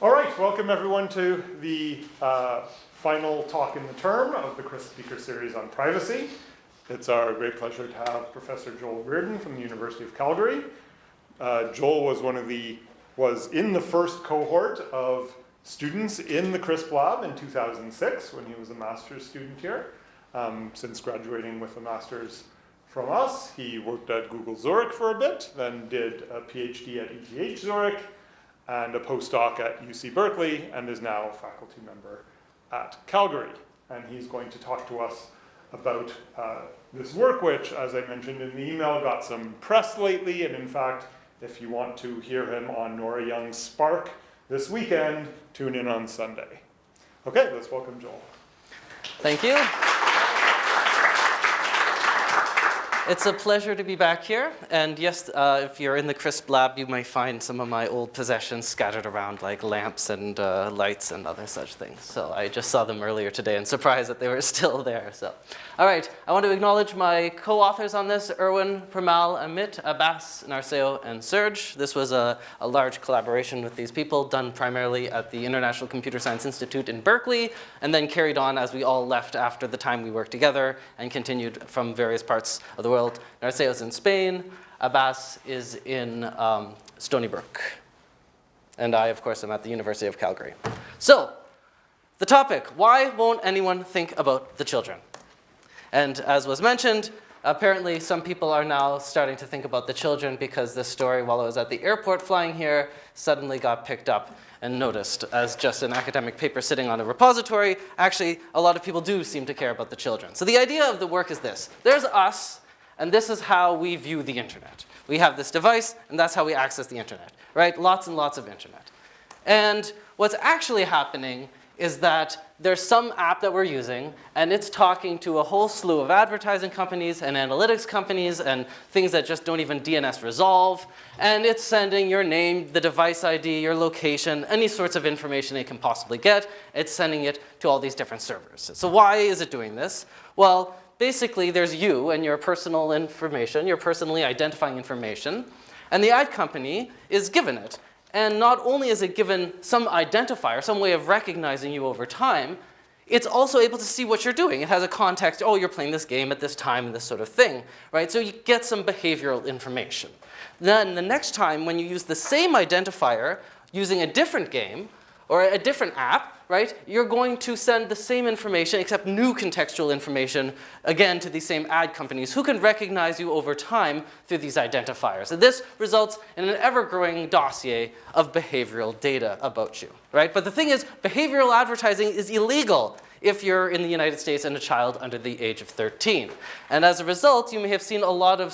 All right, welcome everyone to the final talk in the term of the CrySP speaker series on privacy. It's our great pleasure to have Professor Joel Reardon from the University of Calgary. Joel was in the first cohort of students in the CrySP lab in 2006 when he was a master's student here. Since graduating with a master's from us, he worked at Google Zurich for a bit, then did a PhD at ETH Zurich, and a postdoc at UC Berkeley, and is now a faculty member at Calgary. And he's going to talk to us about this work, which, as I mentioned in the email, got some press lately. And in fact, if you want to hear him on Nora Young's Spark this weekend, tune in on Sunday. Okay, let's welcome Joel. Thank you. It's a pleasure to be back here. And yes, if you're in the CrySP lab, you might find some of my old possessions scattered around, like lamps and lights and other such things. So I just saw them earlier today and surprised that they were still there. So, all right, I want to acknowledge my co-authors on this, Erwin, Premal, Amit, Abbas, Narceo, and Serge. This was a large collaboration with these people, done primarily at the International Computer Science Institute in Berkeley, and then carried on as we all left after the time we worked together and continued from various parts of the world. Narceo is in Spain, Abbas is in Stony Brook, and I, of course, am at the University of Calgary. So, the topic, why won't anyone think about the children? And as was mentioned, apparently some people are now starting to think about the children because this story, while I was at the airport flying here, suddenly got picked up and noticed as just an academic paper sitting on a repository. Actually, a lot of people do seem to care about the children. So the idea of the work is this. There's us, and this is how we view the internet. We have this device, and that's how we access the internet, right? Lots and lots of internet. And what's actually happening is that there's some app that we're using, and it's talking to a whole slew of advertising companies and analytics companies and things that just don't even DNS resolve. And it's sending your name, the device ID, your location, any sorts of information it can possibly get. It's sending it to all these different servers. So why is it doing this? Well, basically, there's you and your personal information, your personally identifying information, and the ad company is given it. And not only is it given some identifier, some way of recognizing you over time, it's also able to see what you're doing. It has a context, oh, you're playing this game at this time and this sort of thing, right? So you get some behavioral information. Then the next time when you use the same identifier using a different game or a different app, right, you're going to send the same information, except new contextual information, again, to these same ad companies who can recognize you over time through these identifiers. And this results in an ever-growing dossier of behavioral data about you, right? But the thing is, behavioral advertising is illegal if you're in the United States and a child under the age of 13. And as a result, you may have seen a lot of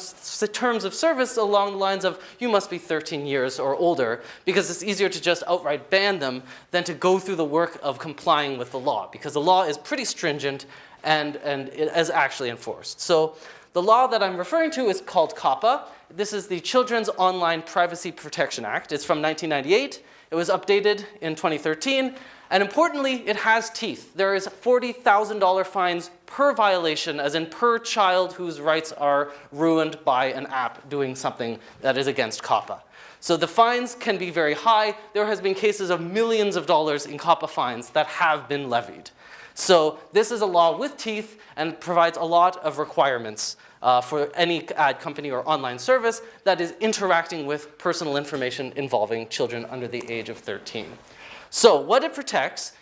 terms of service along the lines of, you must be 13 years or older, because it's easier to just outright ban them than to go through the work of complying with the law, because the law is pretty stringent and it is actually enforced. So the law that I'm referring to is called COPPA. This is the Children's Online Privacy Protection Act. It's from 1998. It was updated in 2013. And importantly, it has teeth. There is $40,000 fines per violation, as in per child whose rights are ruined by an app doing something that is against COPPA. So the fines can be very high. There has been cases of millions of dollars in COPPA fines that have been levied. So this is a law with teeth and provides a lot of requirements for any ad company or online service that is interacting with personal information involving children under the age of 13. So what it protects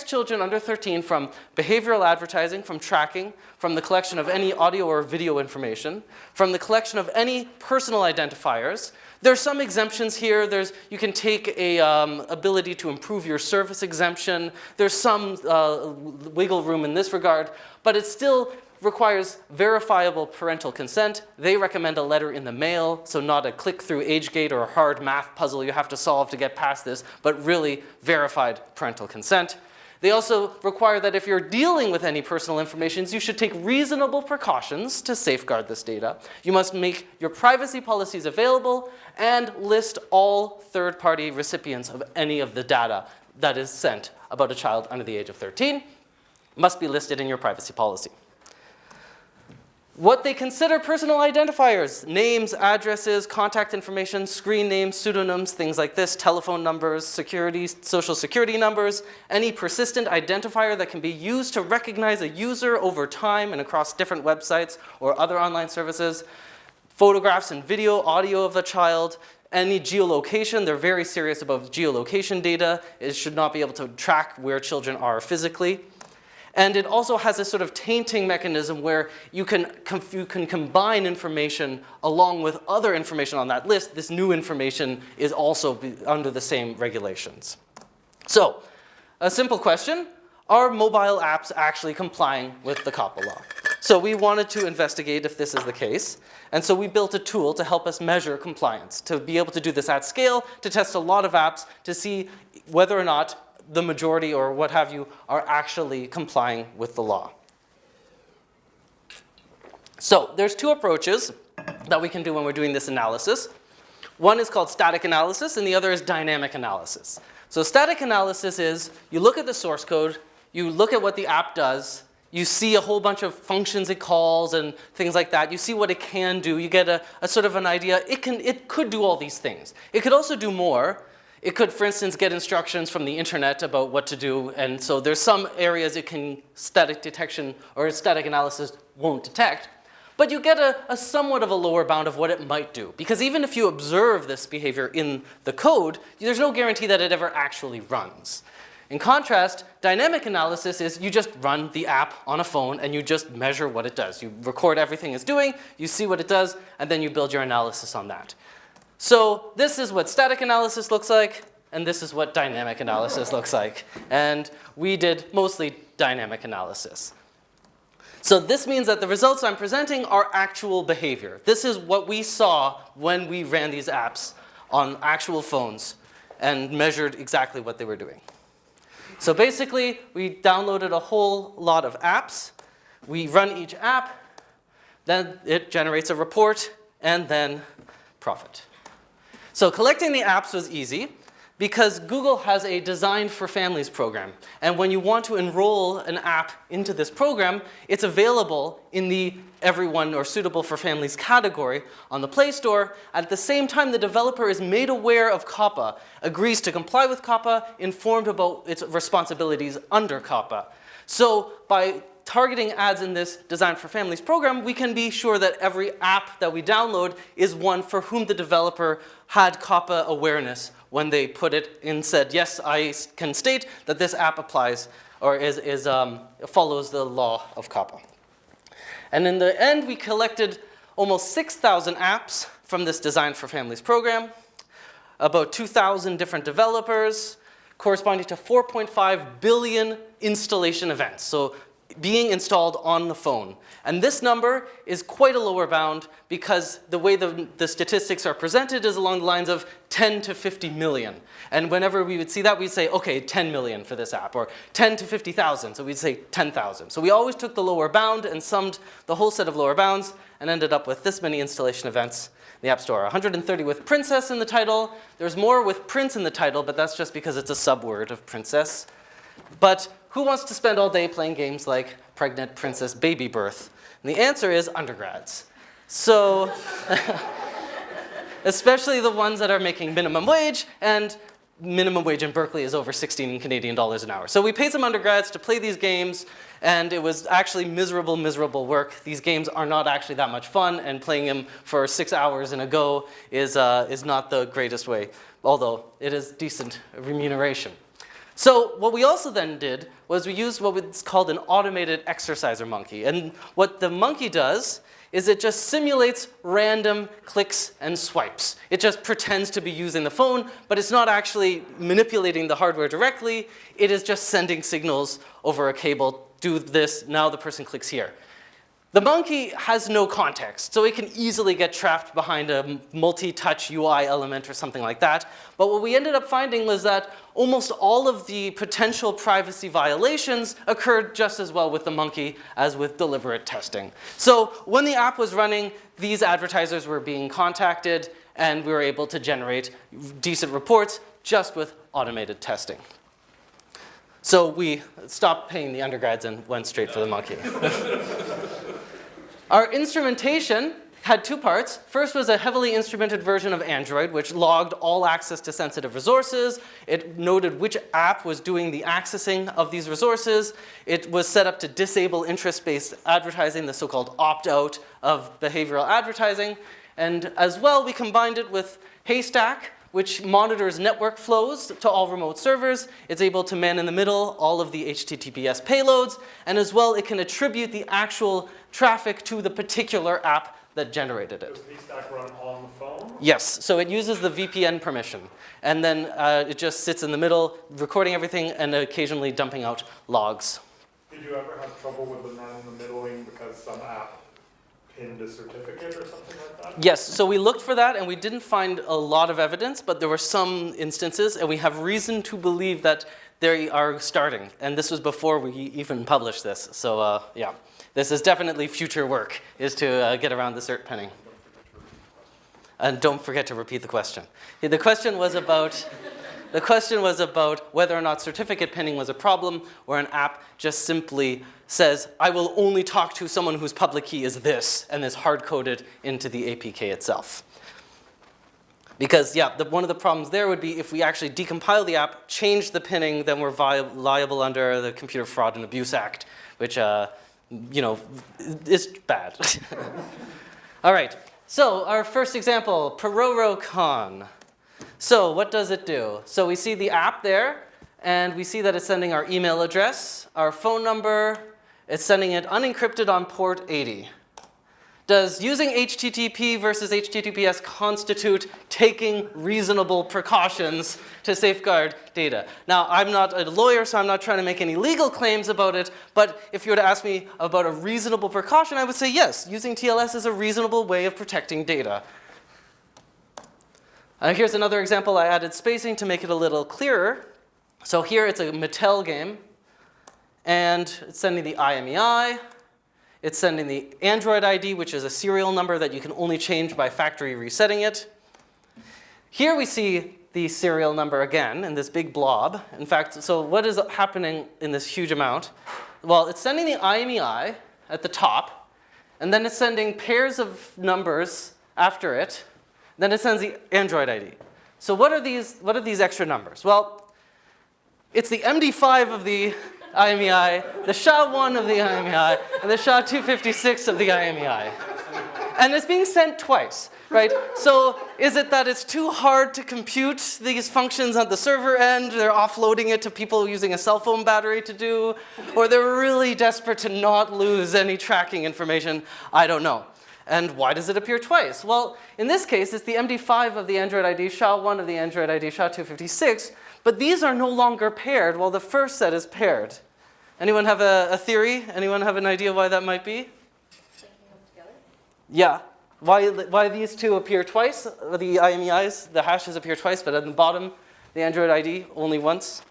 children under 13 from behavioral advertising, from tracking, from the collection of any audio or video information, from the collection of any personal identifiers. There's some exemptions here. You can take a ability to improve your service exemption. There's some wiggle room in this regard, but it still requires verifiable parental consent. They recommend a letter in the mail, so not a click-through age gate or a hard math puzzle you have to solve to get past this, but really verified parental consent. They also require that if you're dealing with any personal information, you should take reasonable precautions to safeguard this data. You must make your privacy policies available and list all third-party recipients of any of the data that is sent about a child under the age of 13. Must be listed in your privacy policy. What they consider personal identifiers: names, addresses, contact information, screen names, pseudonyms, things like this, telephone numbers, social security numbers, any persistent identifier that can be used to recognize a user over time and across different websites or other online services, photographs and video, audio of the child, any geolocation. They're very serious about geolocation data. It should not be able to track where children are physically. And it also has a sort of tainting mechanism where you can combine information along with other information on that list. This new information is also under the same regulations. So, a simple question: are mobile apps actually complying with the COPPA law? So we wanted to investigate if this is the case. And so we built a tool to help us measure compliance, to be able to do this at scale, to test a lot of apps, to see whether or not the majority or what have you are actually complying with the law. So there's two approaches that we can do when we're doing this analysis. One is called static analysis, and the other is dynamic analysis. So static analysis is you look at the source code, you look at what the app does, you see a whole bunch of functions it calls and things like that. You see what it can do. You get a sort of an idea. It could do all these things. It could also do more. It could, for instance, get instructions from the internet about what to do. And so there's some areas it can static detection or static analysis won't detect. But you get a somewhat of a lower bound of what it might do. Because even if you observe this behavior in the code, there's no guarantee that it ever actually runs. In contrast, dynamic analysis is you just run the app on a phone and you just measure what it does. You record everything it's doing, you see what it does, and then you build your analysis on that. So this is what static analysis looks like, and this is what dynamic analysis looks like. And we did mostly dynamic analysis. So this means that the results I'm presenting are actual behavior. This is what we saw when we ran these apps on actual phones and measured exactly what they were doing. So basically, we downloaded a whole lot of apps. We run each app, then it generates a report, and then profit. So collecting the apps was easy because Google has a Designed for Families program. And when you want to enroll an app into this program, it's available in the Everyone or Suitable for Families category on the Play Store. At the same time, the developer is made aware of COPPA, agrees to comply with COPPA, informed about its responsibilities under COPPA. So by targeting ads in this Designed for Families program, we can be sure that every app that we download is one for whom the developer had COPPA awareness when they put it and said, yes, I can state that this app applies or follows the law of COPPA. And in the end, we collected almost 6,000 apps from this Designed for Families program, about 2,000 different developers, corresponding to 4.5 billion installation events. So being installed on the phone. And this number is quite a lower bound because the way the statistics are presented is along the lines of 10 to 50 million. And whenever we would see that, we'd say, okay, 10 million for this app, or 10 to 50,000, so we'd say 10,000. So we always took the lower bound and summed the whole set of lower bounds and ended up with this many installation events in the App Store. 130 with princess in the title. There's more with prince in the title, but that's just because it's a subword of princess. But who wants to spend all day playing games like Pregnant Princess Baby Birth? And the answer is undergrads. So, especially the ones that are making minimum wage, and minimum wage in Berkeley is over 16 Canadian dollars an hour. So we paid some undergrads to play these games, and it was actually miserable, miserable work. These games are not actually that much fun, and playing them for 6 hours in a go is not the greatest way, although it is decent remuneration. So what we also then did was we used what was called an automated exerciser monkey. And what the monkey does is it just simulates random clicks and swipes. It just pretends to be using the phone, but it's not actually manipulating the hardware directly. It is just sending signals over a cable. Do this, now the person clicks here. The monkey has no context, so it can easily get trapped behind a multi-touch UI element or something like that. But what we ended up finding was that almost all of the potential privacy violations occurred just as well with the monkey as with deliberate testing. So when the app was running, these advertisers were being contacted, and we were able to generate decent reports just with automated testing. So we stopped paying the undergrads and went straight for the monkey. Our instrumentation had two parts. First was a heavily instrumented version of Android, which logged all access to sensitive resources. It noted which app was doing the accessing of these resources. It was set up to disable interest-based advertising, the so-called opt-out of behavioral advertising. And as well, we combined it with Haystack, which monitors network flows to all remote servers. It's able to man in the middle all of the HTTPS payloads. And as well, it can attribute the actual traffic to the particular app that generated it. Does Haystack run on the phone? Yes, so it uses the VPN permission. And then it just sits in the middle, recording everything and occasionally dumping out logs. Did you ever have trouble with them running the middling because some app pinned a certificate or something like that? Yes, so we looked for that and we didn't find a lot of evidence, but there were some instances and we have reason to believe that they are starting. And this was before we even published this. So yeah, this is definitely future work, is to get around the cert pinning. And don't forget to repeat the question. The question was about whether or not certificate pinning was a problem, where an app just simply says, I will only talk to someone whose public key is this, and is hard-coded into the APK itself. Because, yeah, one of the problems there would be if we actually decompile the app, change the pinning, then we're liable under the Computer Fraud and Abuse Act, which, you know, is bad. All right, so our first example, PororoCon. So what does it do? So we see the app there, and we see that it's sending our email address, our phone number. It's sending it unencrypted on port 80. Does using HTTP versus HTTPS constitute taking reasonable precautions to safeguard data? Now, I'm not a lawyer, so I'm not trying to make any legal claims about it, but if you were to ask me about a reasonable precaution, I would say yes, using TLS is a reasonable way of protecting data. Here's another example. I added spacing to make it a little clearer. So here it's a Mattel game, and it's sending the IMEI. It's sending the Android ID, which is a serial number that you can only change by factory resetting it. Here we see the serial number again in this big blob. In fact, so what is happening in this huge amount? Well, it's sending the IMEI at the top, and then it's sending pairs of numbers after it. Then it sends the Android ID. So what are these extra numbers? Well, it's the MD5 of the IMEI, the SHA-1 of the IMEI, and the SHA-256 of the IMEI. And it's being sent twice, right? So is it that it's too hard to compute these functions at the server end? They're offloading it to people using a cell phone battery to do? Or they're really desperate to not lose any tracking information? I don't know. And why does it appear twice? Well, in this case, it's the MD5 of the Android ID, SHA-1 of the Android ID, SHA-256, but these are no longer paired while the first set is paired. Anyone have a theory? Anyone have an idea why that might be? Linking them together? Yeah. Why these two appear twice? The IMEIs, the hashes appear twice, but at the bottom, the Android ID only once.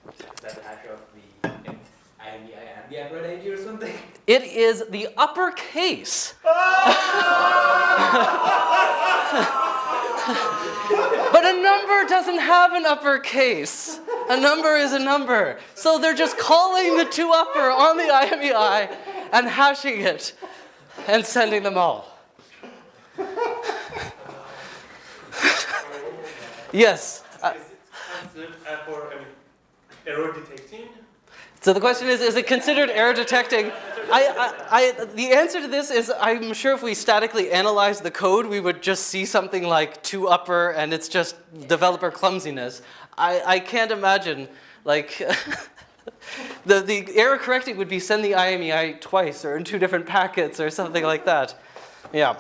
Is that the hash of the IMEI and the Android ID or something? It is the uppercase. But a number doesn't have an uppercase. A number is a number. So they're just calling the two upper on the IMEI and hashing it and sending them all. Yes? Is it considered for error detecting? So the question is it considered error detecting? The answer to this is I'm sure if we statically analyze the code, we would just see something like two upper and it's just developer clumsiness. I can't imagine, like, the error correcting would be send the IMEI twice or in two different packets or something like that. Yeah.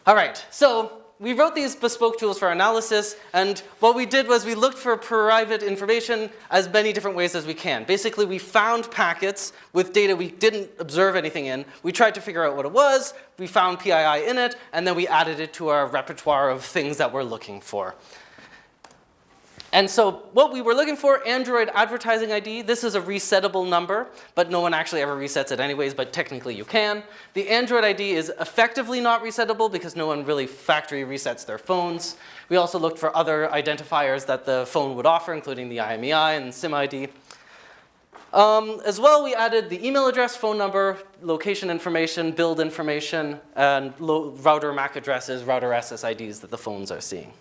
All right, so we wrote these bespoke tools for analysis, and what we did was we looked for private information as many different ways as we can. Basically, we found packets with data we didn't observe anything in. We tried to figure out what it was, we found PII in it, and then we added it to our repertoire of things that we're looking for. And so what we were looking for, Android advertising ID, this is a resettable number, but no one actually ever resets it anyways, but technically you can. The Android ID is effectively not resettable because no one really factory resets their phones. We also looked for other identifiers that the phone would offer, including the IMEI and SIM ID. As well, we added the email address, phone number, location information, build information, and router MAC addresses, router SSIDs that the phones are seeing.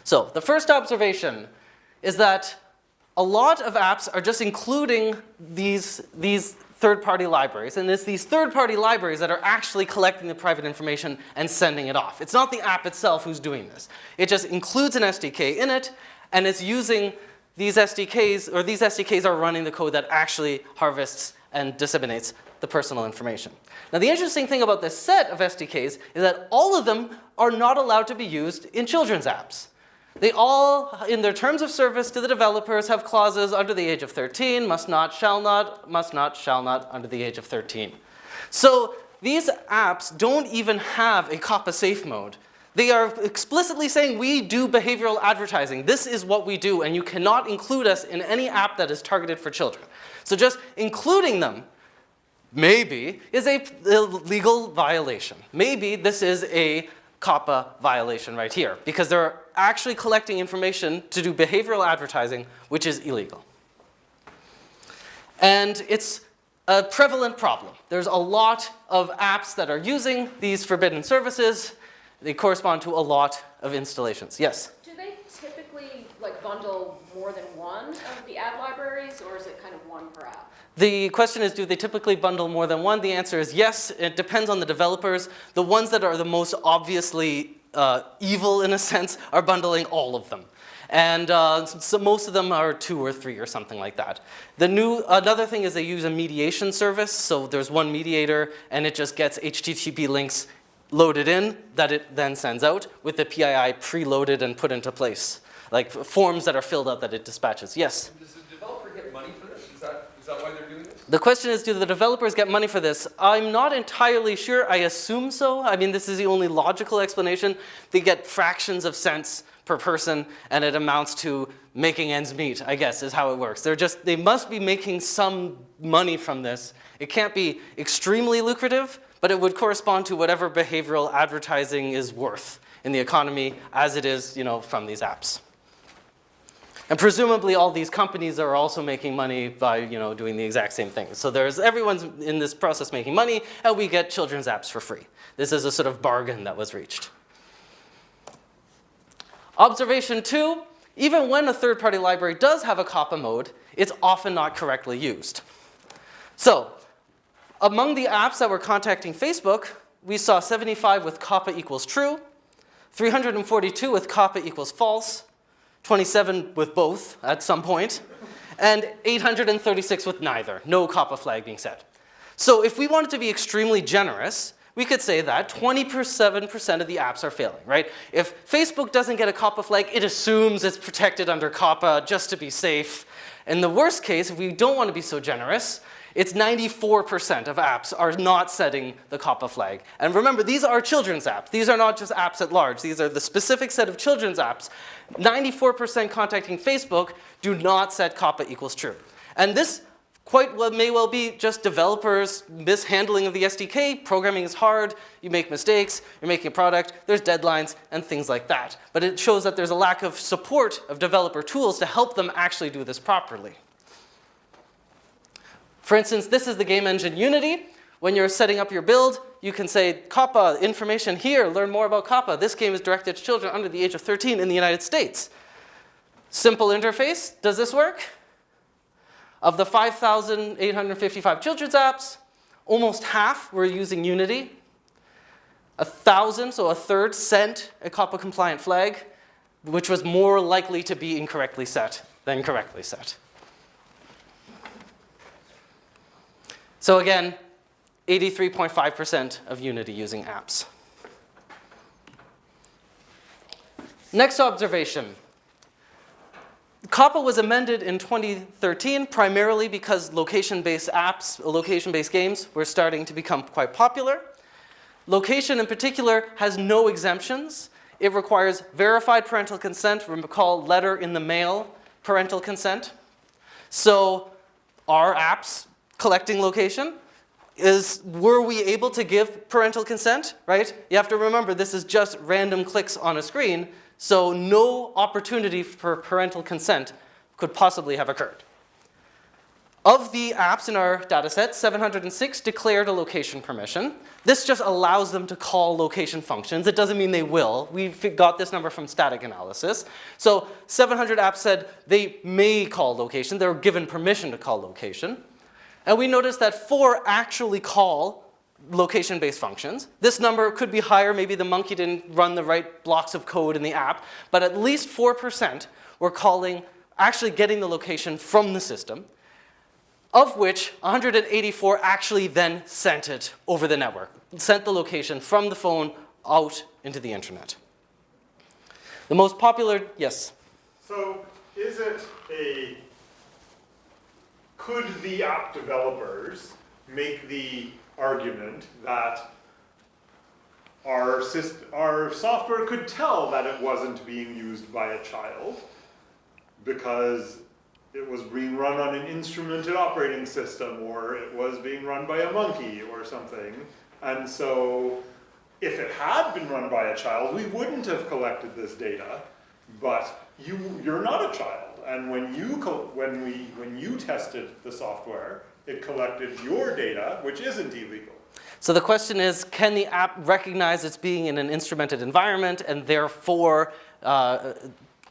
So the first observation is that a lot of apps are just including these third-party libraries, and it's these third-party libraries that are actually collecting the private information and sending it off. It's not the app itself who's doing this. It just includes an SDK in it, and it's using these SDKs, or these SDKs are running the code that actually harvests and disseminates the personal information. Now the interesting thing about this set of SDKs is that all of them are not allowed to be used in children's apps. They all, in their terms of service to the developers, have clauses under the age of 13, must not, shall not under the age of 13. So these apps don't even have a COPPA safe mode. They are explicitly saying, we do behavioral advertising. This is what we do, and you cannot include us in any app that is targeted for children. So just including them, maybe, is a legal violation. Maybe this is a COPPA violation right here, because they're actually collecting information to do behavioral advertising, which is illegal. And it's a prevalent problem. There's a lot of apps that are using these forbidden services. They correspond to a lot of installations. Yes? Do they typically bundle more than one of the ad libraries, or is it kind of one per app? The question is, do they typically bundle more than one? The answer is yes. It depends on the developers. The ones that are the most obviously evil, in a sense, are bundling all of them. And so most of them are 2 or 3 or something like that. Another thing is they use a mediation service. So there's one mediator, and it just gets HTTP links loaded in that it then sends out with the PII preloaded and put into place, like forms that are filled out that it dispatches. Yes? Does the developer get money for this? Is that why they're doing this? The question is, do the developers get money for this? I'm not entirely sure. I assume so. I mean, this is the only logical explanation. They get fractions of cents per person, and it amounts to making ends meet, I guess, is how it works. They must be making some money from this. It can't be extremely lucrative, but it would correspond to whatever behavioral advertising is worth in the economy as it is, from these apps. And presumably all these companies are also making money by, doing the exact same thing. So everyone's in this process making money, and we get children's apps for free. This is a sort of bargain that was reached. Observation 2, even when a third-party library does have a COPPA mode, it's often not correctly used. So among the apps that were contacting Facebook, we saw 75 with COPPA equals true, 342 with COPPA equals false, 27 with both at some point, and 836 with neither, no COPPA flag being set. So if we wanted to be extremely generous, we could say that 27% of the apps are failing, right? If Facebook doesn't get a COPPA flag, it assumes it's protected under COPPA just to be safe. In the worst case, if we don't want to be so generous, it's 94% of apps are not setting the COPPA flag. And remember, these are children's apps. These are not just apps at large. These are the specific set of children's apps. 94% contacting Facebook do not set COPPA equals true. And this may well be just developers mishandling of the SDK. Programming is hard. You make mistakes. You're making a product. There's deadlines and things like that. But it shows that there's a lack of support of developer tools to help them actually do this properly. For instance, this is the game engine Unity. When you're setting up your build, you can say, COPPA, information here, learn more about COPPA. This game is directed to children under the age of 13 in the United States. Simple interface. Does this work? Of the 5,855 children's apps, almost half were using Unity. 1,000, so a third, sent a COPPA compliant flag, which was more likely to be incorrectly set than correctly set. So again, 83.5% of Unity using apps. Next observation. COPPA was amended in 2013 primarily because location-based apps, location-based games were starting to become quite popular. Location in particular has no exemptions. It requires verified parental consent, recall letter in the mail parental consent. So our apps collecting location were we able to give parental consent, right? You have to remember this is just random clicks on a screen, so no opportunity for parental consent could possibly have occurred. Of the apps in our dataset, 706 declared a location permission. This just allows them to call location functions. It doesn't mean they will. We got this number from static analysis. So 700 apps said they may call location. They were given permission to call location. And we noticed that 4 actually call location-based functions. This number could be higher. Maybe the monkey didn't run the right blocks of code in the app. But at least 4% were actually getting the location from the system, of which 184 actually then sent it over the network, sent the location from the phone out into the internet. The most popular, yes? So could the app developers make the argument that our software could tell that it wasn't being used by a child because it was being run on an instrumented operating system, or it was being run by a monkey or something? And so if it had been run by a child, we wouldn't have collected this data, but you're not a child. And when you tested the software, it collected your data, which isn't illegal. So the question is, can the app recognize it's being in an instrumented environment and therefore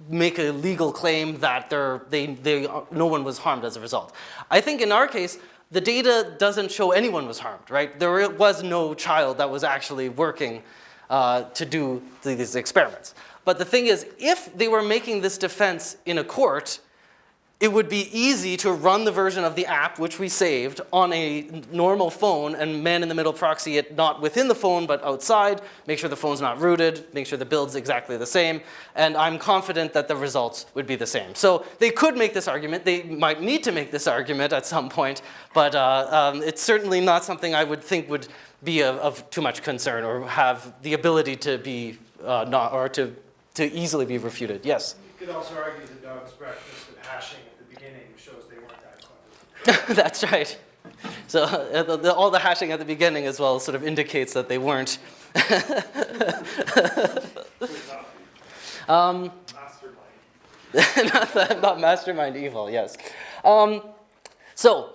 make a legal claim that no one was harmed as a result? I think in our case, the data doesn't show anyone was harmed, right? There was no child that was actually working to do these experiments. But the thing is, if they were making this defense in a court, it would be easy to run the version of the app, which we saved, on a normal phone and man-in-the-middle proxy it not within the phone but outside, make sure the phone's not rooted, make sure the build's exactly the same, and I'm confident that the results would be the same. So they could make this argument. They might need to make this argument at some point, but it's certainly not something I would think would be of too much concern or have the ability to be to easily be refuted. Yes? You could also argue the dog's breakfast and hashing at the beginning shows they weren't that clever. That's right. So all the hashing at the beginning as well sort of indicates that they weren't. Mastermind. Not mastermind evil, yes. So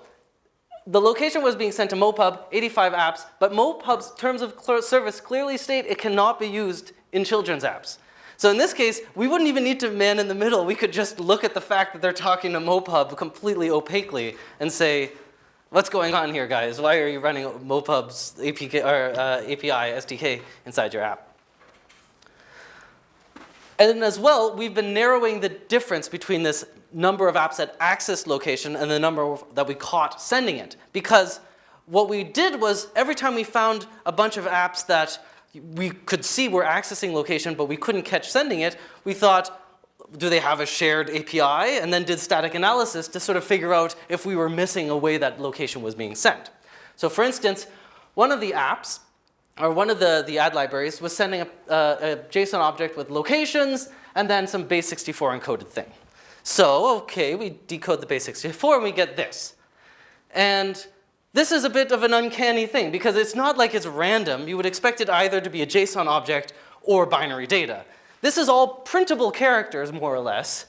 the location was being sent to MoPub, 85 apps, but MoPub's terms of service clearly state it cannot be used in children's apps. So in this case, we wouldn't even need to man in the middle. We could just look at the fact that they're talking to MoPub completely opaquely and say, what's going on here, guys? Why are you running MoPub's API, SDK inside your app? And then as well, we've been narrowing the difference between this number of apps that access location and the number that we caught sending it. Because what we did was every time we found a bunch of apps that we could see were accessing location, but we couldn't catch sending it, we thought, do they have a shared API? And then did static analysis to sort of figure out if we were missing a way that location was being sent. So for instance, one of the apps, or one of the ad libraries, was sending a JSON object with locations and then some base64 encoded thing. So, okay, we decode the base64 and we get this. And this is a bit of an uncanny thing because it's not like it's random. You would expect it either to be a JSON object or binary data. This is all printable characters, more or less,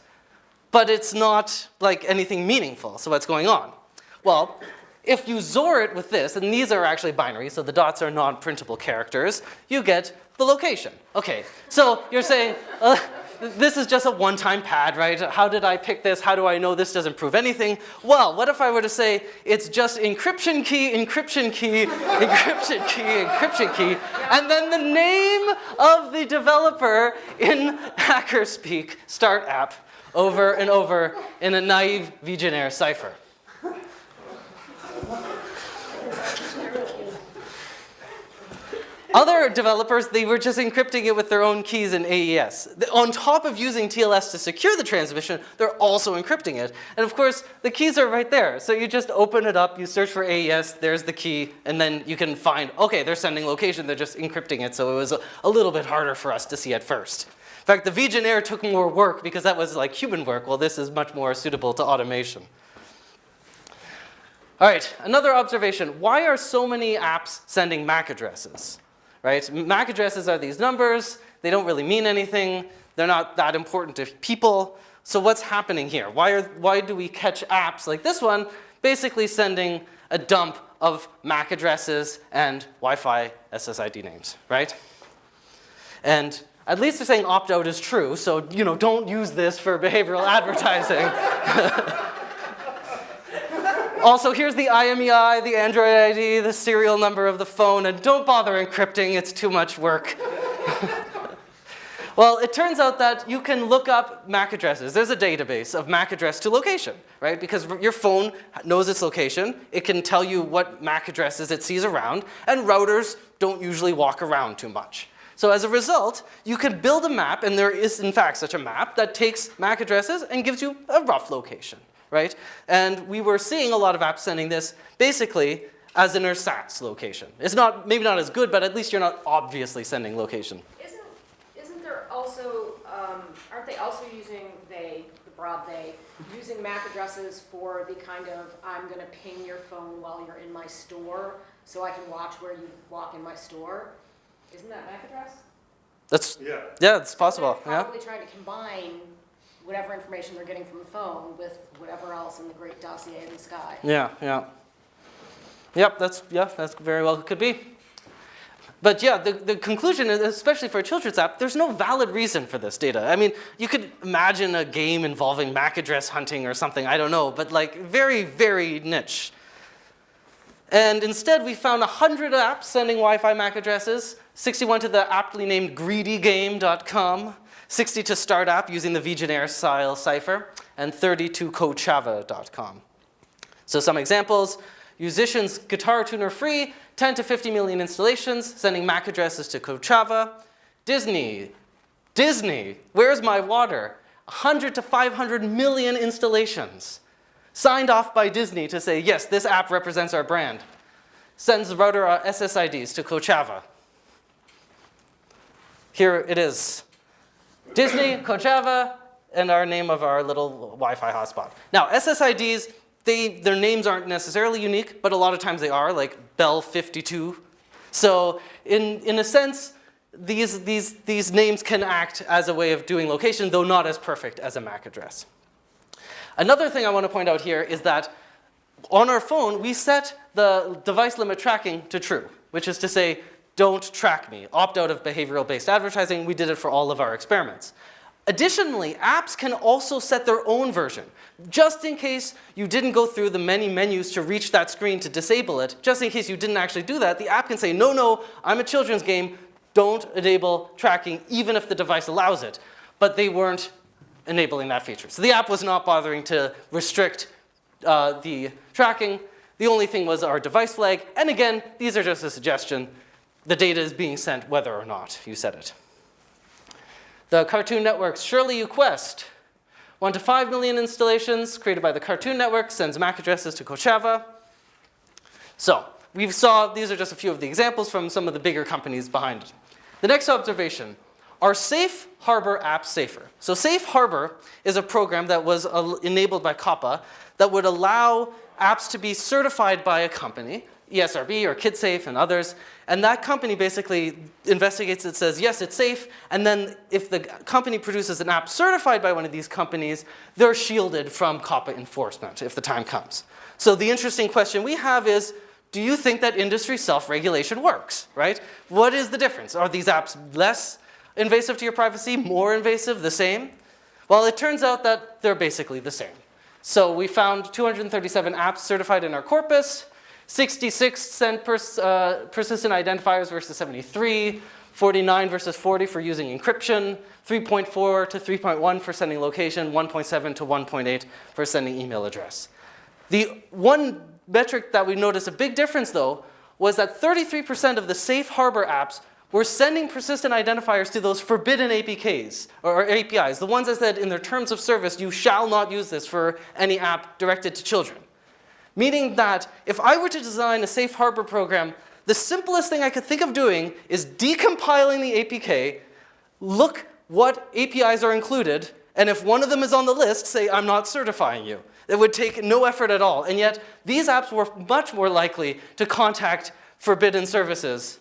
but it's not like anything meaningful. So what's going on? Well, if you XOR it with this, and these are actually binary, so the dots are non-printable characters, you get the location. Okay, so you're saying, this is just a one-time pad, right? How did I pick this? How do I know this doesn't prove anything? Well, what if I were to say it's just encryption key, encryption key, encryption key, encryption key, and then the name of the developer in hacker speak, start app, over and over in a naive Vigenère cipher. Other developers, they were just encrypting it with their own keys in AES. On top of using TLS to secure the transmission, they're also encrypting it. And of course, the keys are right there. So you just open it up, you search for AES, there's the key, and then you can find, okay, they're sending location, they're just encrypting it. So it was a little bit harder for us to see at first. In fact, the Vigenère took more work because that was like human work. Well, this is much more suitable to automation. All right, another observation. Why are so many apps sending MAC addresses? Right? MAC addresses are these numbers. They don't really mean anything. They're not that important to people. So what's happening here? Why do we catch apps like this one? basically sending a dump of MAC addresses and Wi-Fi SSID names, right? And at least they're saying opt-out is true, so don't use this for behavioral advertising. Also, here's the IMEI, the Android ID, the serial number of the phone, and don't bother encrypting, it's too much work. Well, it turns out that you can look up MAC addresses. There's a database of MAC address to location, right? Because your phone knows its location. It can tell you what MAC addresses it sees around, and routers don't usually walk around too much. So as a result, you can build a map, and there is in fact such a map that takes MAC addresses and gives you a rough location, right? And we were seeing a lot of apps sending this basically as an ersatz location. It's maybe not as good, but at least you're not obviously sending location. Isn't there also, aren't they also using the broad they, using MAC addresses for the kind of, I'm gonna ping your phone while you're in my store so I can watch where you walk in my store? Isn't that MAC address? Yeah, it's possible. They're probably trying to combine whatever information they're getting from the phone with whatever else in the great dossier in the sky. Yeah. Yep, that's very well could be. But yeah, the conclusion is, especially for a children's app, there's no valid reason for this data. I mean, you could imagine a game involving MAC address hunting or something, I don't know, but like very, very niche. And instead, we found 100 apps sending Wi-Fi MAC addresses, 61 to the aptly named greedygame.com, 60 to Startup using the vGener style cipher, and 30 to coachava.com. So some examples: Musicians Guitar Tuner Free, 10 to 50 million installations, sending MAC addresses to Coachava. Disney, Where's My Water? 100 to 500 million installations. Signed off by Disney to say, yes, this app represents our brand. Sends router SSIDs to Coachava. Here it is. Disney, Coachava, and our name of our little Wi-Fi hotspot. Now, SSIDs, their names aren't necessarily unique, but a lot of times they are, like Bell 52. So in a sense, these names can act as a way of doing location, though not as perfect as a MAC address. Another thing I want to point out here is that on our phone, we set the device limit tracking to true, which is to say, don't track me. Opt out of behavioral-based advertising. We did it for all of our experiments. Additionally, apps can also set their own version. Just in case you didn't go through the many menus to reach that screen to disable it, just in case you didn't actually do that, the app can say, no, I'm a children's game. Don't enable tracking, even if the device allows it. But they weren't enabling that feature. So the app was not bothering to restrict the tracking. The only thing was our device flag. And again, these are just a suggestion. The data is being sent whether or not you set it. The Cartoon Network's Surely You Quest. 1 to 5 million installations created by the Cartoon Network, sends MAC addresses to Coachava. So we saw, these are just a few of the examples from some of the bigger companies behind it. The next observation: are Safe Harbor apps safer? So Safe Harbor is a program that was enabled by COPPA that would allow apps to be certified by a company, ESRB or KidSafe and others, and that company basically investigates it, says, yes, it's safe, and then if the company produces an app certified by one of these companies, they're shielded from COPPA enforcement if the time comes. So the interesting question we have is, do you think that industry self-regulation works, right? What is the difference? Are these apps less invasive to your privacy, more invasive, the same? Well, it turns out that they're basically the same. So we found 237 apps certified in our corpus, 66 sent persistent identifiers versus 73, 49 versus 40 for using encryption, 3.4 to 3.1 for sending location, 1.7 to 1.8 for sending email address. The one metric that we noticed a big difference, though, was that 33% of the Safe Harbor apps were sending persistent identifiers to those forbidden APKs, or APIs, the ones that said in their terms of service, you shall not use this for any app directed to children. Meaning that if I were to design a Safe Harbor program, the simplest thing I could think of doing is decompiling the APK, look what APIs are included, and if one of them is on the list, say, I'm not certifying you. It would take no effort at all. And yet, these apps were much more likely to contact forbidden services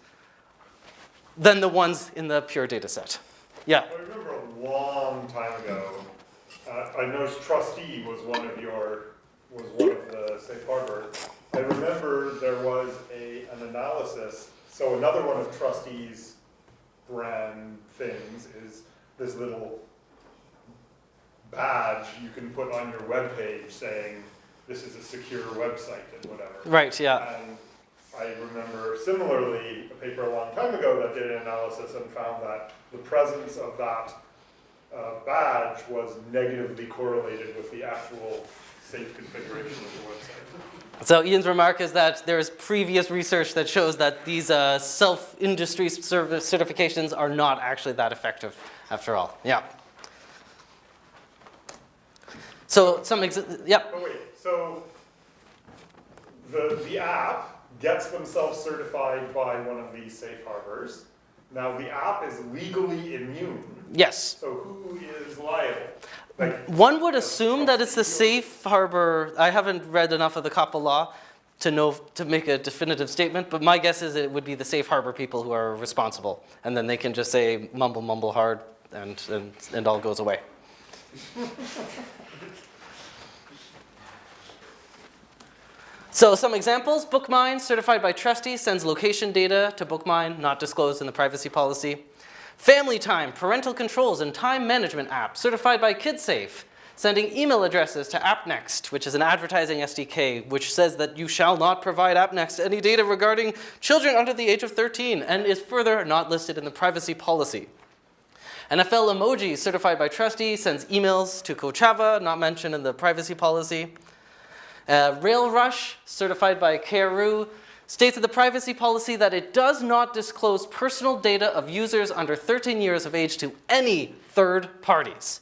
than the ones in the pure data set. Yeah? I remember a long time ago, I noticed Trustee was one was one of the safe harbor. I remember there was an analysis. So another one of Trustee's brand things is this little badge you can put on your web page saying this is a secure website and whatever. Right, yeah. And I remember similarly a paper a long time ago that did an analysis and found that the presence of that badge was negatively correlated with the actual safe configuration of the website. So Ian's remark is that there is previous research that shows that these self-industry certifications are not actually that effective after all. Yeah. So yeah. Oh wait, so the app gets themselves certified by one of these safe harbors. Now the app is legally immune. Yes. So who is liable? Like, one would assume that it's the safe harbor. I haven't read enough of the COPPA law to make a definitive statement, but my guess is it would be the safe harbor people who are responsible, and then they can just say mumble hard, and all goes away. So some examples: BookMine, certified by Trustee, sends location data to BookMine, not disclosed in the privacy policy. Family Time, parental controls and time management app, certified by KidSafe, sending email addresses to AppNext, which is an advertising SDK, which says that you shall not provide AppNext any data regarding children under the age of 13, and is further not listed in the privacy policy. NFL Emoji, certified by Trustee, sends emails to Kochava, not mentioned in the privacy policy. RailRush, certified by KRU, states in the privacy policy that it does not disclose personal data of users under 13 years of age to any third parties.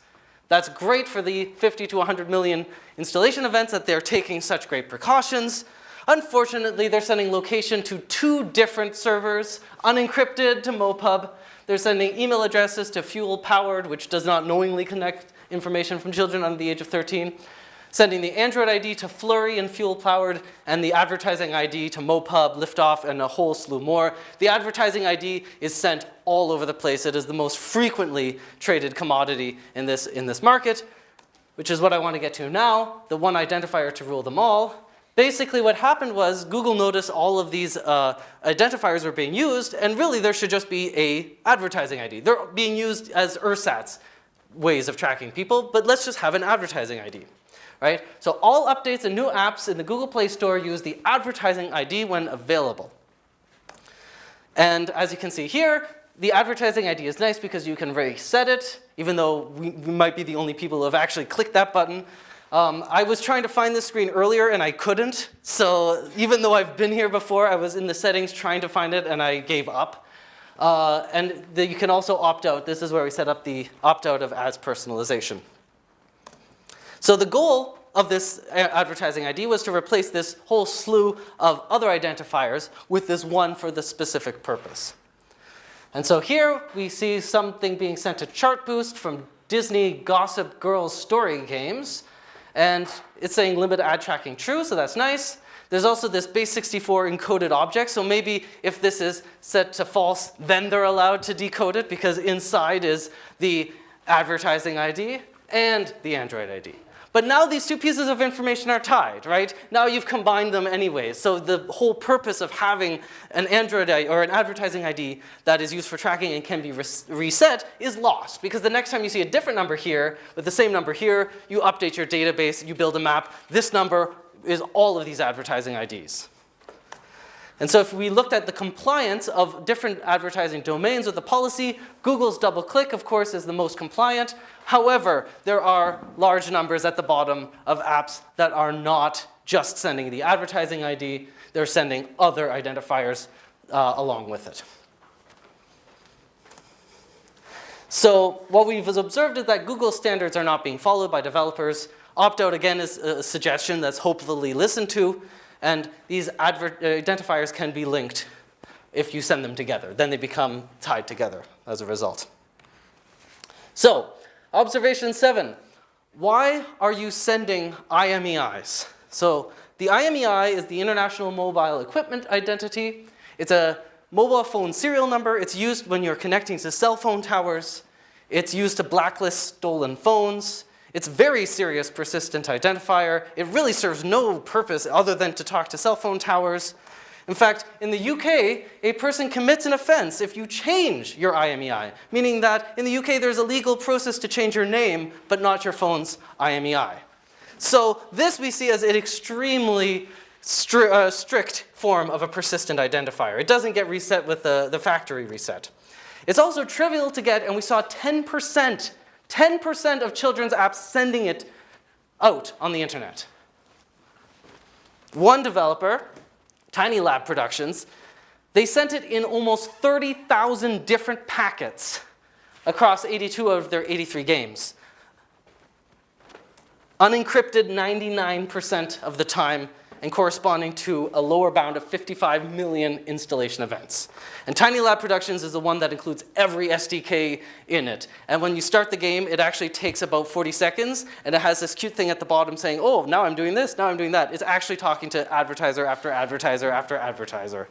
That's great for the 50 to 100 million installation events that they're taking such great precautions. Unfortunately, they're sending location to 2 different servers, unencrypted to MoPub. They're sending email addresses to Fuel Powered, which does not knowingly connect information from children under the age of 13. Sending the Android ID to Flurry and Fuel Powered, and the advertising ID to MoPub, Liftoff, and a whole slew more. The advertising ID is sent all over the place. It is the most frequently traded commodity in this market, which is what I want to get to now, the one identifier to rule them all. Basically what happened was Google noticed all of these identifiers were being used, and really there should just be a advertising ID. They're being used as ersatz ways of tracking people, but let's just have an advertising ID. Right? So all updates and new apps in the Google Play Store use the advertising ID when available. And as you can see here, the advertising ID is nice because you can reset it, even though we might be the only people who have actually clicked that button. I was trying to find this screen earlier and I couldn't. So even though I've been here before, I was in the settings trying to find it and I gave up. You can also opt out. This is where we set up the opt out of ads personalization. So the goal of this advertising ID was to replace this whole slew of other identifiers with this one for the specific purpose. And so here we see something being sent to Chartboost from Disney Gossip Girl Story Games. And it's saying limit ad tracking true, so that's nice. There's also this base64 encoded object, so maybe if this is set to false, then they're allowed to decode it because inside is the advertising ID and the Android ID. But now these 2 pieces of information are tied, right? Now you've combined them anyways. So the whole purpose of having an Android ID or an advertising ID that is used for tracking and can be reset is lost. Because the next time you see a different number here with the same number here, you update your database, you build a map. This number is all of these advertising IDs. And so if we looked at the compliance of different advertising domains with the policy, Google's DoubleClick, of course, is the most compliant. However, there are large numbers at the bottom of apps that are not just sending the advertising ID, they're sending other identifiers along with it. So what we've observed is that Google standards are not being followed by developers. Opt-out, again, is a suggestion that's hopefully listened to. And these identifiers can be linked if you send them together. Then they become tied together as a result. So, observation 7. Why are you sending IMEIs? So, the IMEI is the International Mobile Equipment Identity. It's a mobile phone serial number. It's used when you're connecting to cell phone towers. It's used to blacklist stolen phones. It's very serious persistent identifier. It really serves no purpose other than to talk to cell phone towers. In fact, in the UK, a person commits an offense if you change your IMEI, meaning that in the UK there's a legal process to change your name, but not your phone's IMEI. So this we see as an extremely strict form of a persistent identifier. It doesn't get reset with the factory reset. It's also trivial to get, and we saw 10% of children's apps sending it out on the internet. One developer, Tiny Lab Productions, they sent it in almost 30,000 different packets across 82 of their 83 games. Unencrypted 99% of the time, and corresponding to a lower bound of 55 million installation events. And Tiny Lab Productions is the one that includes every SDK in it. And when you start the game, it actually takes about 40 seconds, and it has this cute thing at the bottom saying, oh, now I'm doing this, now I'm doing that. It's actually talking to advertiser after advertiser after advertiser.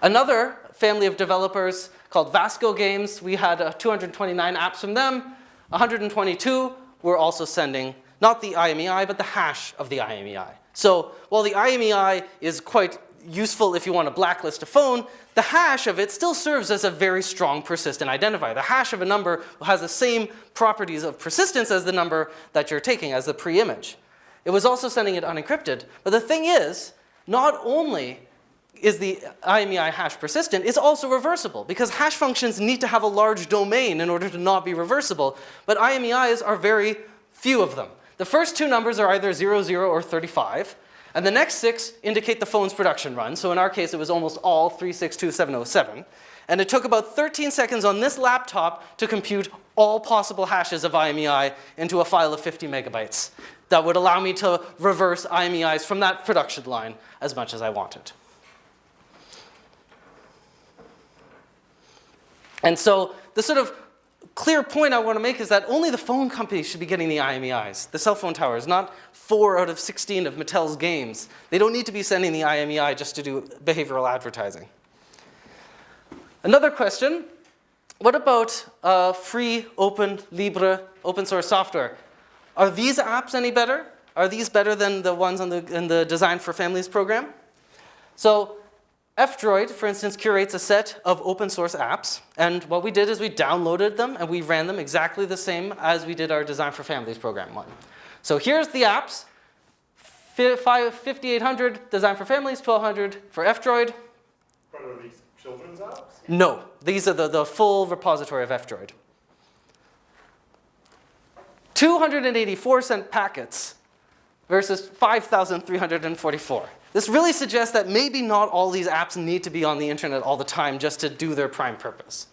Another family of developers called Vasko Games, we had 229 apps from them. 122 were also sending not the IMEI, but the hash of the IMEI. So while the IMEI is quite useful if you want to blacklist a phone, the hash of it still serves as a very strong persistent identifier. The hash of a number has the same properties of persistence as the number that you're taking, as the pre-image. It was also sending it unencrypted. But the thing is, not only is the IMEI hash persistent, it's also reversible, because hash functions need to have a large domain in order to not be reversible. But IMEIs are very few of them. The first two numbers are either 00 or 35, and the next 6 indicate the phone's production run. So in our case, it was almost all 362707. And it took about 13 seconds on this laptop to compute all possible hashes of IMEI into a file of 50 megabytes. That would allow me to reverse IMEIs from that production line as much as I wanted. And so the sort of clear point I want to make is that only the phone companies should be getting the IMEIs, the cell phone towers, not 4 out of 16 of Mattel's games. They don't need to be sending the IMEI just to do behavioral advertising. Another question, what about free, open, libre, open source software? Are these apps any better? Are these better than the ones in the Design for Families program? So F-Droid, for instance, curates a set of open source apps, and what we did is we downloaded them and we ran them exactly the same as we did our Design for Families program one. So here's the apps, 5800 Design for Families, 1200 for F-Droid. What are these, children's apps? No, these are the full repository of F-Droid. 284 cent packets versus 5,344. This really suggests that maybe not all these apps need to be on the internet all the time just to do their prime purpose.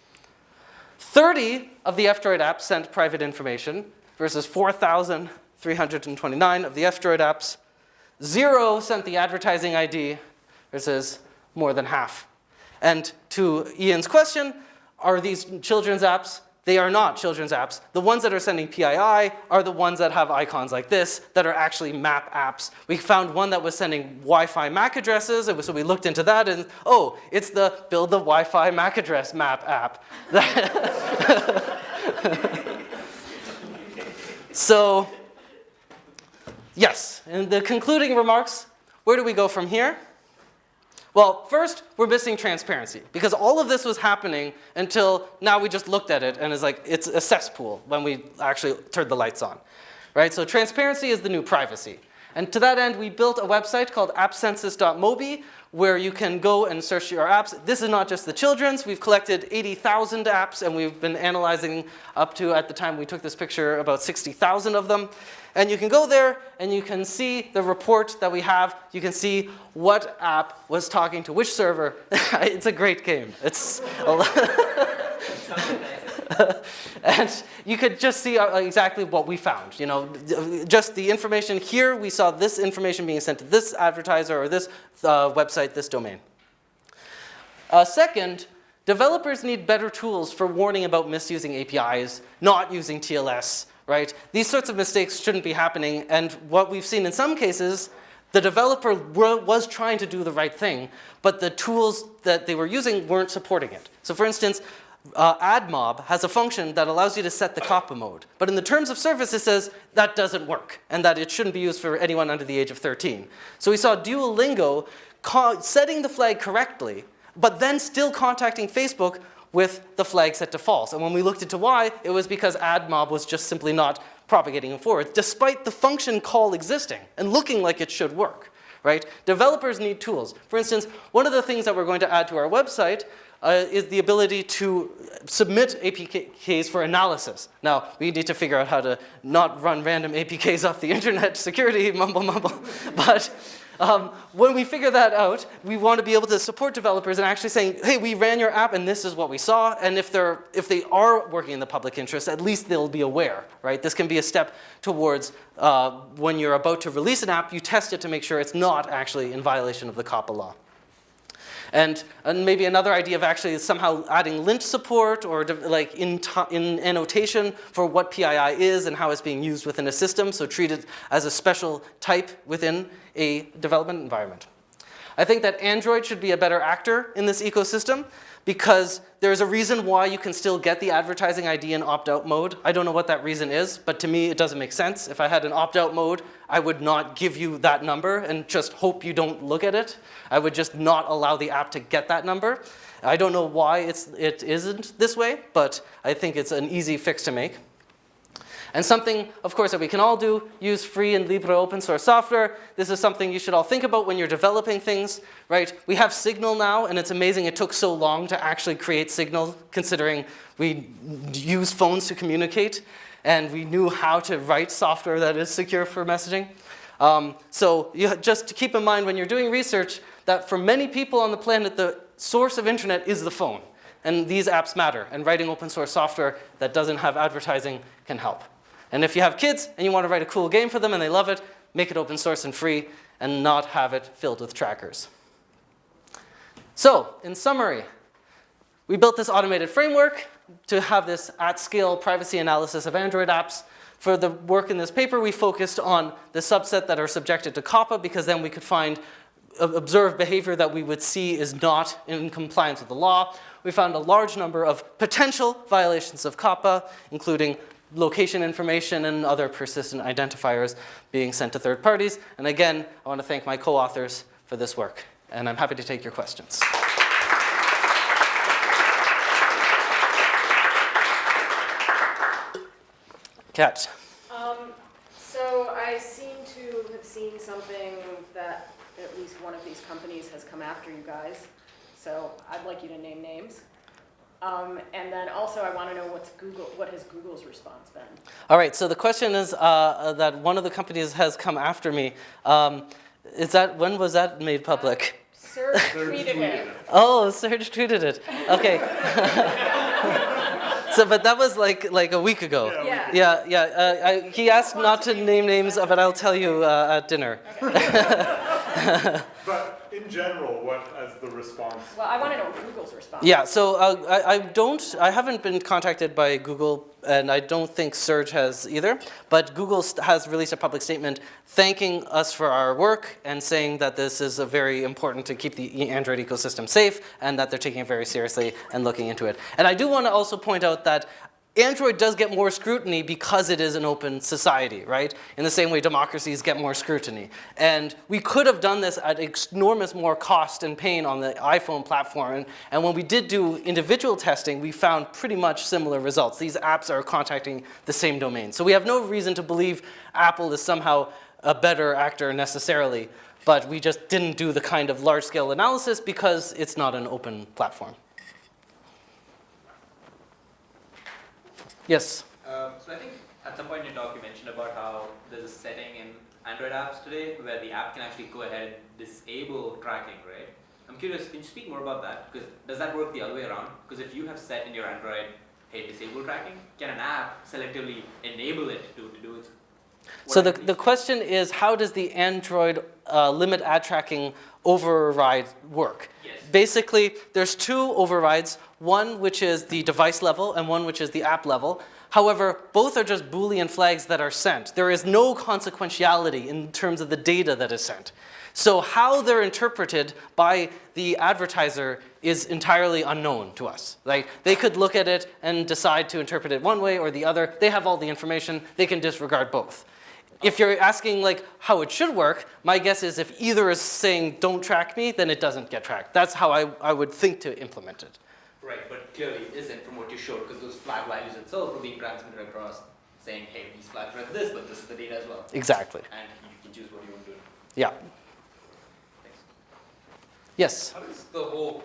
30 of the F-Droid apps sent private information versus 4,329 of the F-Droid apps. 0 sent the advertising ID versus more than half. And to Ian's question, are these children's apps? They are not children's apps. The ones that are sending PII are the ones that have icons like this that are actually map apps. We found one that was sending Wi-Fi MAC addresses, and so we looked into that, and oh, it's the build the Wi-Fi MAC address map app. So, yes, in the concluding remarks, where do we go from here? Well, first, we're missing transparency, because all of this was happening until now we just looked at it and it's like, it's a cesspool when we actually turned the lights on, right? So transparency is the new privacy. And to that end, we built a website called appcensus.mobi, where you can go and search your apps. This is not just the children's. We've collected 80,000 apps, and we've been analyzing up to, at the time we took this picture, about 60,000 of them. And you can go there, and you can see the report that we have. You can see what app was talking to which server. It's a great game. It's a lot. And you could just see exactly what we found. You know, just the information here, we saw this information being sent to this advertiser or this website, this domain. Second, developers need better tools for warning about misusing APIs, not using TLS, right? These sorts of mistakes shouldn't be happening, and what we've seen in some cases, the developer was trying to do the right thing, but the tools that they were using weren't supporting it. So for instance, AddMob has a function that allows you to set the COPPA mode. But in the terms of service, it says that doesn't work and that it shouldn't be used for anyone under the age of 13. So we saw Duolingo setting the flag correctly, but then still contacting Facebook with the flag set to false. And when we looked into why, it was because AddMob was just simply not propagating it forward, despite the function call existing and looking like it should work, right? Developers need tools. For instance, one of the things that we're going to add to our website is the ability to submit APKs for analysis. Now, we need to figure out how to not run random APKs off the internet, security, mumble. But when we figure that out, we want to be able to support developers and actually saying, hey, we ran your app and this is what we saw. And if they are working in the public interest, at least they'll be aware, right? This can be a step towards when you're about to release an app, you test it to make sure it's not actually in violation of the COPPA law. And maybe another idea of actually somehow adding LINT support or like in annotation for what PII is and how it's being used within a system, so treat it as a special type within a development environment. I think that Android should be a better actor in this ecosystem because there's a reason why you can still get the advertising ID in opt-out mode. I don't know what that reason is, but to me it doesn't make sense. If I had an opt-out mode, I would not give you that number and just hope you don't look at it. I would just not allow the app to get that number. I don't know why it isn't this way, but I think it's an easy fix to make. And something, of course, that we can all do, use free and libre open source software. This is something you should all think about when you're developing things, right? We have Signal now, and it's amazing it took so long to actually create Signal, considering we use phones to communicate, and we knew how to write software that is secure for messaging. So you just to keep in mind when you're doing research that for many people on the planet, the source of internet is the phone. And these apps matter, and writing open source software that doesn't have advertising can help. And if you have kids and you want to write a cool game for them and they love it, make it open source and free and not have it filled with trackers. So, in summary, we built this automated framework to have this at-scale privacy analysis of Android apps. For the work in this paper, we focused on the subset that are subjected to COPPA because then we could find observed behavior that we would see is not in compliance with the law. We found a large number of potential violations of COPPA, including location information and other persistent identifiers being sent to third parties. And again, I want to thank my co-authors for this work. And I'm happy to take your questions. Kat. So I seem to have seen something that at least one of these companies has come after you guys. So I'd like you to name names. And then also I want to know what has Google's response been? All right, so the question is that one of the companies has come after me. When was that made public? Serge tweeted it. Oh, Serge tweeted it. Okay. So, but that was like a week ago. Yeah. He asked not to name names, but I'll tell you at dinner. Okay. But in general, what is the response? Well, I want to know Google's response. Yeah, so I haven't been contacted by Google, and I don't think Serge has either, but Google has released a public statement thanking us for our work and saying that this is very important to keep the Android ecosystem safe and that they're taking it very seriously and looking into it. And I do want to also point out that Android does get more scrutiny because it is an open society, right? In the same way democracies get more scrutiny. And we could have done this at enormous more cost and pain on the iPhone platform. And when we did do individual testing, we found pretty much similar results. These apps are contacting the same domain. So we have no reason to believe Apple is somehow a better actor necessarily, but we just didn't do the kind of large-scale analysis because it's not an open platform. Yes? So I think at some point in your talk you mentioned about how there's a setting in Android apps today where the app can actually go ahead and disable tracking, right? I'm curious, can you speak more about that? Because does that work the other way around? Because if you have set in your Android, hey, disable tracking, can an app selectively enable it to do it? So the question is, how does the Android limit ad tracking override work? Yes. Basically, there's two overrides, one which is the device level and one which is the app level. However, both are just Boolean flags that are sent. There is no consequentiality in terms of the data that is sent. So how they're interpreted by the advertiser is entirely unknown to us. Like, they could look at it and decide to interpret it one way or the other. They have all the information. They can disregard both. If you're asking like how it should work, my guess is if either is saying don't track me, then it doesn't get tracked. That's how I would think to implement it. Right, but clearly it isn't from what you showed, because those flag values itself are being transmitted across, saying, hey, these flags read this, but this is the data as well. Exactly. And you can choose what you want to do. Yeah. Thanks. Yes. How does the whole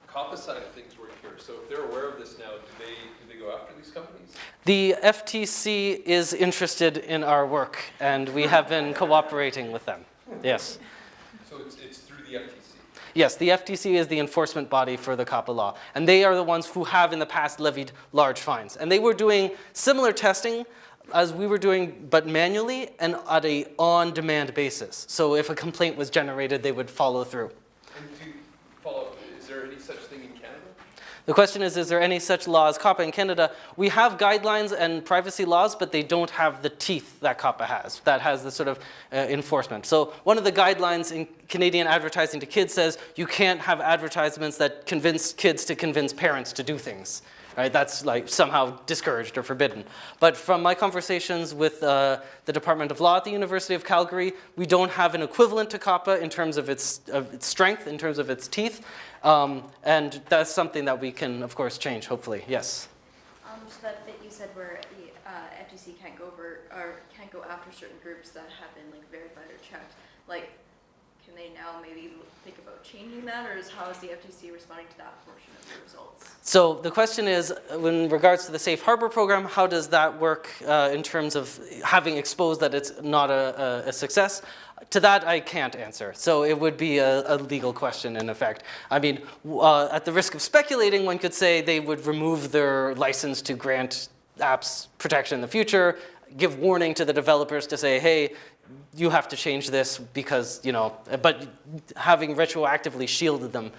COPPA side of things work here? So if they're aware of this now, do they go after these companies? The FTC is interested in our work, and we have been cooperating with them. Yes. So it's through the FTC? Yes, the FTC is the enforcement body for the COPPA law, and they are the ones who have in the past levied large fines. And they were doing similar testing as we were doing, but manually and at a on-demand basis. So if a complaint was generated, they would follow through. And to follow up, is there any such thing in Canada? The question is there any such law as COPPA in Canada? We have guidelines and privacy laws, but they don't have the teeth that COPPA has, that has the sort of enforcement. So one of the guidelines in Canadian advertising to kids says you can't have advertisements that convince kids to convince parents to do things. Right? That's like somehow discouraged or forbidden. But from my conversations with the Department of Law at the University of Calgary, we don't have an equivalent to COPPA in terms of its strength, in terms of its teeth. And that's something that we can, of course, change, hopefully. Yes? So that bit you said where the FTC can't go over or can't go after certain groups that have been like verified or checked, like, can they now maybe think about changing that, or how is the FTC responding to that portion of the results? So the question is, in regards to the Safe Harbor program, how does that work in terms of having exposed that it's not a success? To that, I can't answer. So it would be a legal question, in effect. I mean, at the risk of speculating, one could say they would remove their license to grant apps protection in the future, give warning to the developers to say, hey, you have to change this because, you know, but having retroactively shielded them,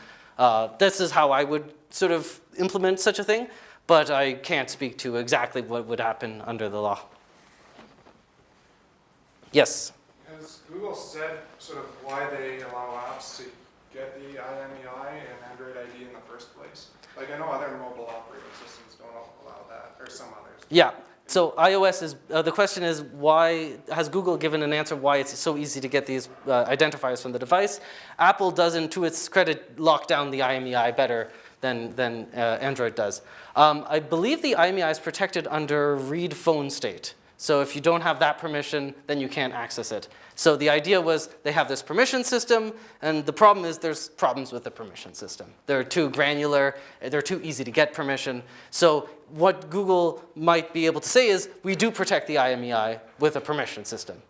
this is how I would sort of implement such a thing, but I can't speak to exactly what would happen under the law. Yes? Has Google said sort of why they allow apps to get the IMEI and Android ID in the first place? Like, I know other mobile operating systems don't allow that, or some others. Yeah. So iOS is, the question is why, has Google given an answer why it's so easy to get these identifiers from the device? Apple doesn't, to its credit, lock down the IMEI better than Android does. I believe the IMEI is protected under read phone state. So if you don't have that permission, then you can't access it. So the idea was they have this permission system, and the problem is there's problems with the permission system. They're too granular, they're too easy to get permission. So what Google might be able to say is, we do protect the IMEI with a permission system.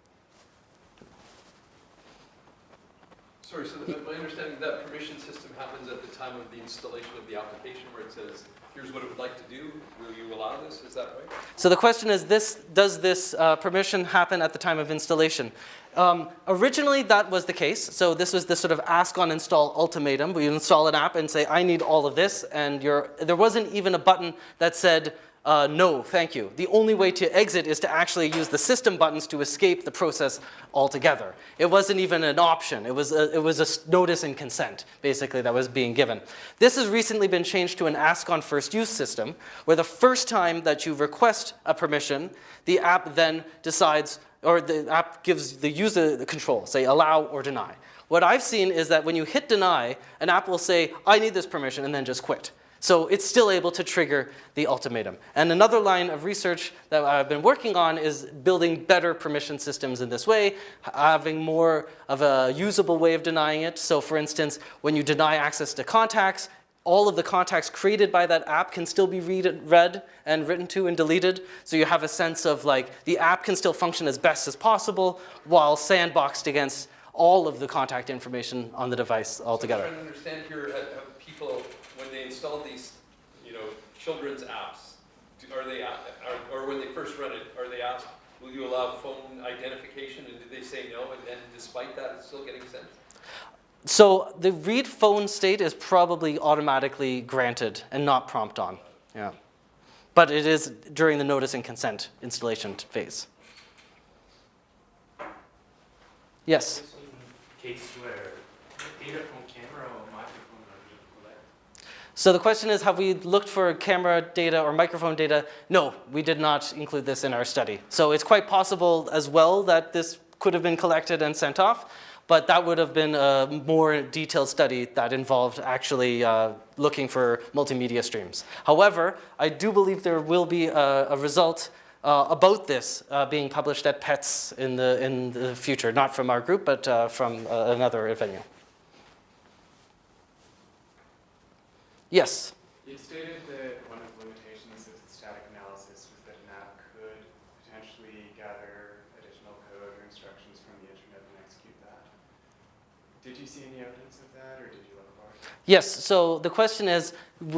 Sorry, so my understanding that permission system happens at the time of the installation of the application where it says, here's what it would like to do, will you allow this, is that right? So the question is, does this permission happen at the time of installation? Originally, that was the case. So this was the sort of ask on install ultimatum. We install an app and say, I need all of this, and there wasn't even a button that said, no, thank you. The only way to exit is to actually use the system buttons to escape the process altogether. It wasn't even an option. It was a notice and consent, basically, that was being given. This has recently been changed to an ask on first use system, where the first time that you request a permission, the app then decides, or the app gives the user the control, say allow or deny. What I've seen is that when you hit deny, an app will say, I need this permission, and then just quit. So it's still able to trigger the ultimatum. And another line of research that I've been working on is building better permission systems in this way, having more of a usable way of denying it. So for instance, when you deny access to contacts, all of the contacts created by that app can still be read and written to and deleted. So you have a sense of like, the app can still function as best as possible while sandboxed against all of the contact information on the device altogether. So I'm trying to understand here, have people, when they install these, children's apps, or when they first run it, are they asked, will you allow phone identification, and do they say no, and then despite that, it's still getting sent? So the read phone state is probably automatically granted and not prompt on. Yeah. But it is during the notice and consent installation phase. Yes? cases where data from camera or microphone are being collected? So the question is, have we looked for camera data or microphone data? No, we did not include this in our study. So it's quite possible as well that this could have been collected and sent off, but that would have been a more detailed study that involved actually looking for multimedia streams. However, I do believe there will be a result about this being published at PETS in the future, not from our group, but from another venue. Yes? You stated that one of the limitations of static analysis was that an app could potentially gather additional code or instructions from the internet and execute that. Did you see any evidence of that, or did you look for it? Yes, so the question is,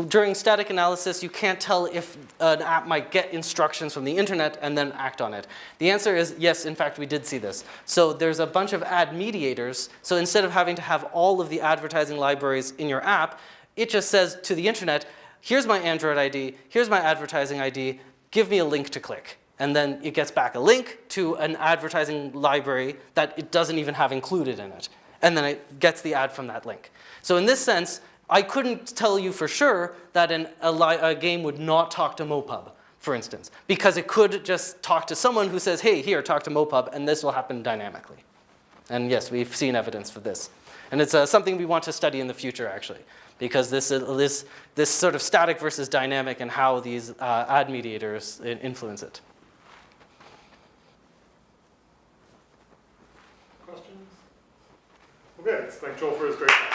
during static analysis, you can't tell if an app might get instructions from the internet and then act on it. The answer is yes, in fact, we did see this. So there's a bunch of ad mediators. So instead of having to have all of the advertising libraries in your app, it just says to the internet, here's my Android ID, here's my advertising ID, give me a link to click. And then it gets back a link to an advertising library that it doesn't even have included in it. And then it gets the ad from that link. So in this sense, I couldn't tell you for sure that a game would not talk to Mopub, for instance, because it could just talk to someone who says, hey, here, talk to Mopub, and this will happen dynamically. And yes, we've seen evidence for this. And it's something we want to study in the future, actually, because this sort of static versus dynamic and how these ad mediators influence it. Questions? Okay, let's thank Joel for his great talk.